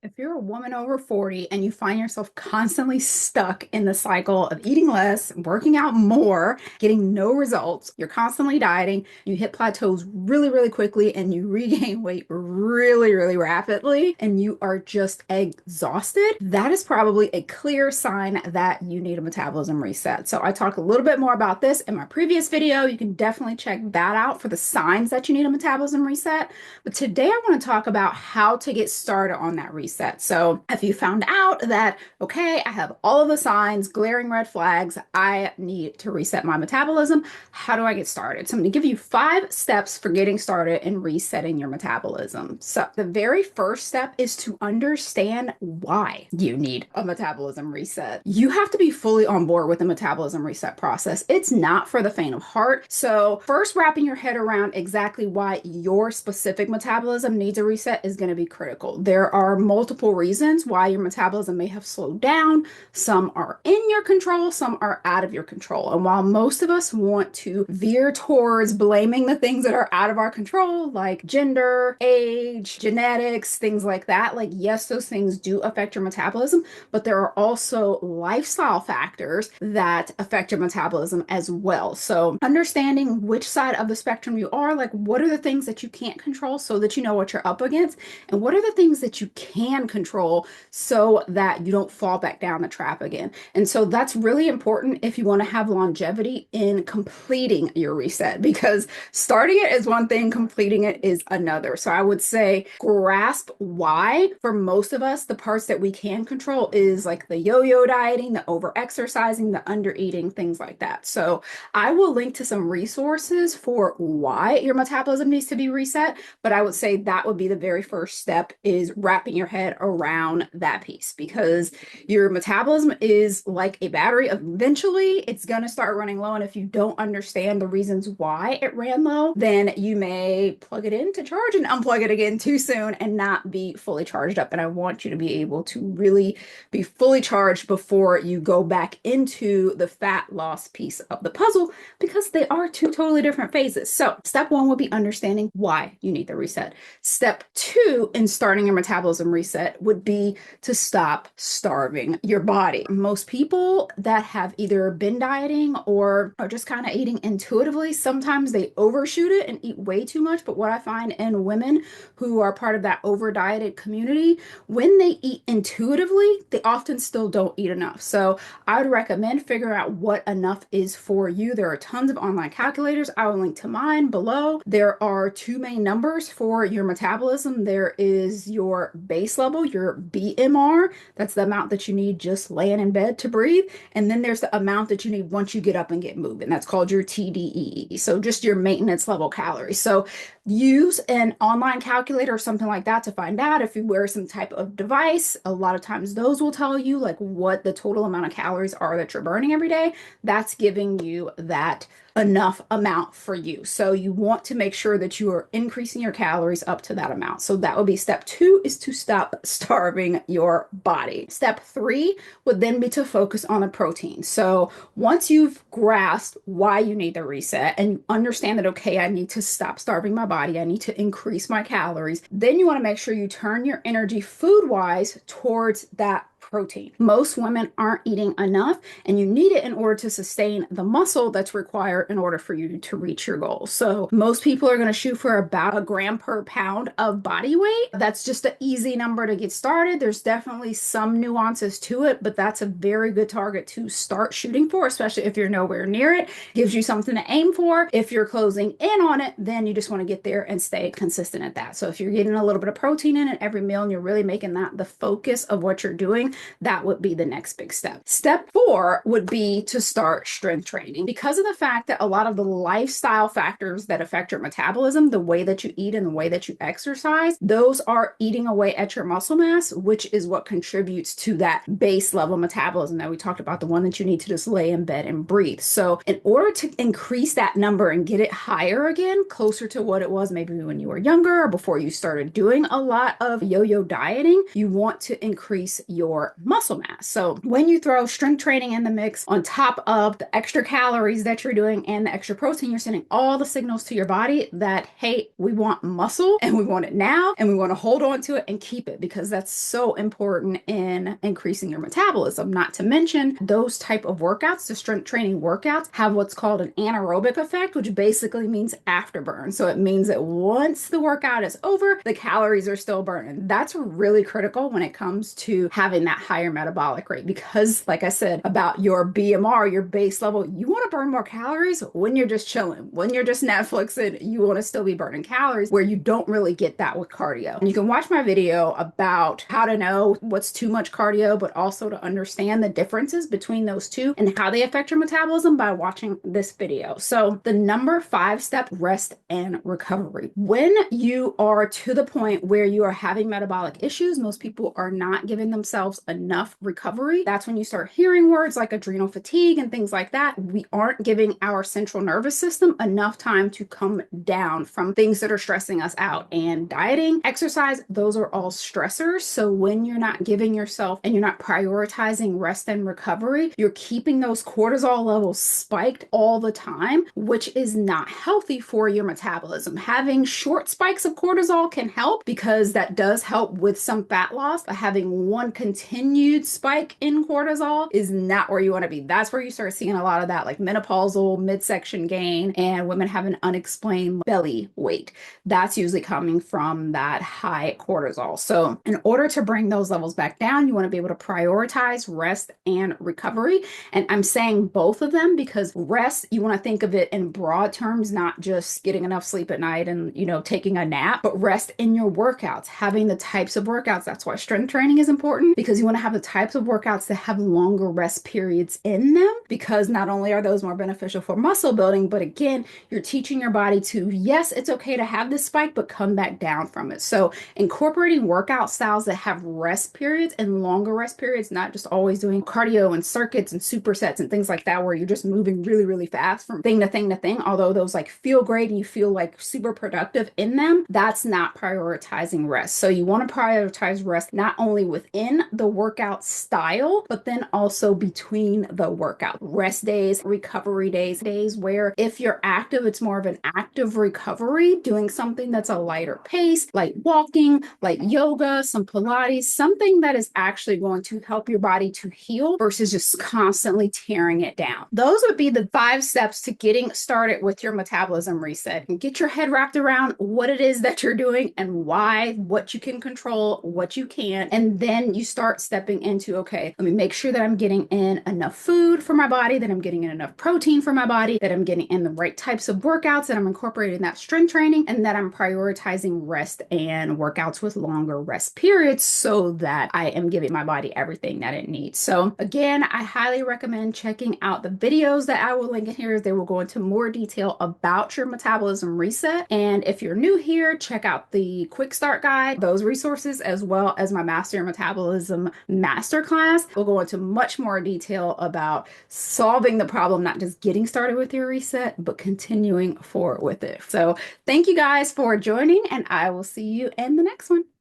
If you're a woman over 40 and you find yourself constantly stuck in the cycle of eating less, working out more, getting no results, you're constantly dieting, you hit plateaus really, really quickly, and you regain weight really, really rapidly, and you are just exhausted, that is probably a clear sign that you need a metabolism reset. So I talked a little bit more about this in my previous video. You can definitely check that out for the signs that you need a metabolism reset. But today I want to talk about how to get started on that reset. So if you found out that, okay, I have all of the signs, glaring red flags, I need to reset my metabolism, how do I get started? So I'm going to give you 5 steps for getting started and resetting your metabolism. So the very first step is to understand why you need a metabolism reset. You have to be fully on board with the metabolism reset process. It's not for the faint of heart. So first, wrapping your head around exactly why your specific metabolism needs a reset is going to be critical. There are multiple reasons why your metabolism may have slowed down. Some are in your control, some are out of your control. And while most of us want to veer towards blaming the things that are out of our control, like gender, age, genetics, things like that, like yes, those things do affect your metabolism, but there are also lifestyle factors that affect your metabolism as well. So understanding which side of the spectrum you are, like what are the things that you can't control so that you know what you're up against, and what are the things that you can control so that you don't fall back down the trap again. And so that's really important if you want to have longevity in completing your reset, because starting it is one thing, completing it is another. So I would say grasp why. For most of us, the parts that we can control is like the yo-yo dieting, the over-exercising, the under-eating, things like that. So I will link to some resources for why your metabolism needs to be reset, but I would say that would be the very first step, is wrapping your head around that piece, because your metabolism is like a battery. Eventually, it's going to start running low, and if you don't understand the reasons why it ran low, then you may plug it in to charge and unplug it again too soon and not be fully charged up. And I want you to be able to really be fully charged before you go back into the fat loss piece of the puzzle, because they are two totally different phases. So step 1 would be understanding why you need the reset. Step 2 in starting your metabolism reset would be to stop starving your body. Most people that have either been dieting or are just kind of eating intuitively, sometimes they overshoot it and eat way too much. But what I find in women who are part of that over dieted community, when they eat intuitively, they often still don't eat enough. So I would recommend figuring out what enough is for you. There are tons of online calculators. I will link to mine below. There are 2 main numbers for your metabolism. There is your base level, your BMR. That's the amount that you need just laying in bed to breathe. And then there's the amount that you need once you get up and get moving. That's called your TDEE. So just your maintenance level calories. So use an online calculator or something like that to find out. If you wear some type of device, a lot of times those will tell you like what the total amount of calories are that you're burning every day. That's giving you that enough amount for you. So you want to make sure that you are increasing your calories up to that amount. So that would be step 2, is to stop starving your body. Step 3 would then be to focus on the protein. So once you've grasped why you need the reset and you understand that, okay, I need to stop starving my body, I need to increase my calories, then you want to make sure you turn your energy food-wise towards that protein. Most women aren't eating enough, and you need it in order to sustain the muscle that's required in order for you to reach your goals. So most people are going to shoot for about a gram per pound of body weight. That's just an easy number to get started. There's definitely some nuances to it, but that's a very good target to start shooting for, especially if you're nowhere near it. Gives you something to aim for. If you're closing in on it, then you just want to get there and stay consistent at that. So if you're getting a little bit of protein in it every meal and you're really making that the focus of what you're doing, that would be the next big step. Step 4 would be to start strength training. Because of the fact that a lot of the lifestyle factors that affect your metabolism, the way that you eat and the way that you exercise, those are eating away at your muscle mass, which is what contributes to that base level metabolism that we talked about, the one that you need to just lay in bed and breathe. So in order to increase that number and get it higher again, closer to what it was maybe when you were younger or before you started doing a lot of yo-yo dieting, you want to increase your for muscle mass. So when you throw strength training in the mix on top of the extra calories that you're doing and the extra protein, you're sending all the signals to your body that, hey, we want muscle and we want it now and we want to hold on to it and keep it, because that's so important in increasing your metabolism. Not to mention those type of workouts, the strength training workouts, have what's called an anaerobic effect, which basically means afterburn. So it means that once the workout is over, the calories are still burning. That's really critical when it comes to having that higher metabolic rate, because like I said about your BMR, your base level, you want to burn more calories when you're just chilling, when you're just Netflixing. You want to still be burning calories, where you don't really get that with cardio. And you can watch my video about how to know what's too much cardio, but also to understand the differences between those two and how they affect your metabolism by watching this video. So the number 5 step, rest and recovery. When you are to the point where you are having metabolic issues, most people are not giving themselves enough recovery. That's when you start hearing words like adrenal fatigue and things like that. We aren't giving our central nervous system enough time to come down from things that are stressing us out. And dieting, exercise, those are all stressors. So when you're not giving yourself and you're not prioritizing rest and recovery, you're keeping those cortisol levels spiked all the time, which is not healthy for your metabolism. Having short spikes of cortisol can help, because that does help with some fat loss, but having one continued spike in cortisol is not where you want to be. That's where you start seeing a lot of that, like menopausal midsection gain and women have an unexplained belly weight. That's usually coming from that high cortisol. So in order to bring those levels back down, you want to be able to prioritize rest and recovery. And I'm saying both of them because rest, you want to think of it in broad terms, not just getting enough sleep at night and, taking a nap, but rest in your workouts, having the types of workouts. That's why strength training is important, because you want to have the types of workouts that have longer rest periods in them, because not only are those more beneficial for muscle building, but again, you're teaching your body to, yes, it's okay to have this spike, but come back down from it. So incorporating workout styles that have rest periods and longer rest periods, not just always doing cardio and circuits and supersets and things like that, where you're just moving really, really fast from thing to thing to thing, although those like feel great and you feel like super productive in them, that's not prioritizing rest. So you want to prioritize rest not only within the workout style, but then also between the workout. Rest days, recovery days, days where if you're active, it's more of an active recovery, doing something that's a lighter pace, like walking, like yoga, some Pilates, something that is actually going to help your body to heal versus just constantly tearing it down. Those would be the 5 steps to getting started with your metabolism reset, and get your head wrapped around what it is that you're doing and why, what you can control, what you can't. And then you start stepping into, okay, let me make sure that I'm getting in enough food for my body, that I'm getting in enough protein for my body, that I'm getting in the right types of workouts, that I'm incorporating that strength training, and that I'm prioritizing rest and workouts with longer rest periods so that I am giving my body everything that it needs. So again, I highly recommend checking out the videos that I will link in here. They will go into more detail about your metabolism reset. And if you're new here, check out the quick start guide, those resources, as well as my Master Your Metabolism masterclass. We'll go into much more detail about solving the problem, not just getting started with your reset, but continuing forward with it. So thank you guys for joining, and I will see you in the next one.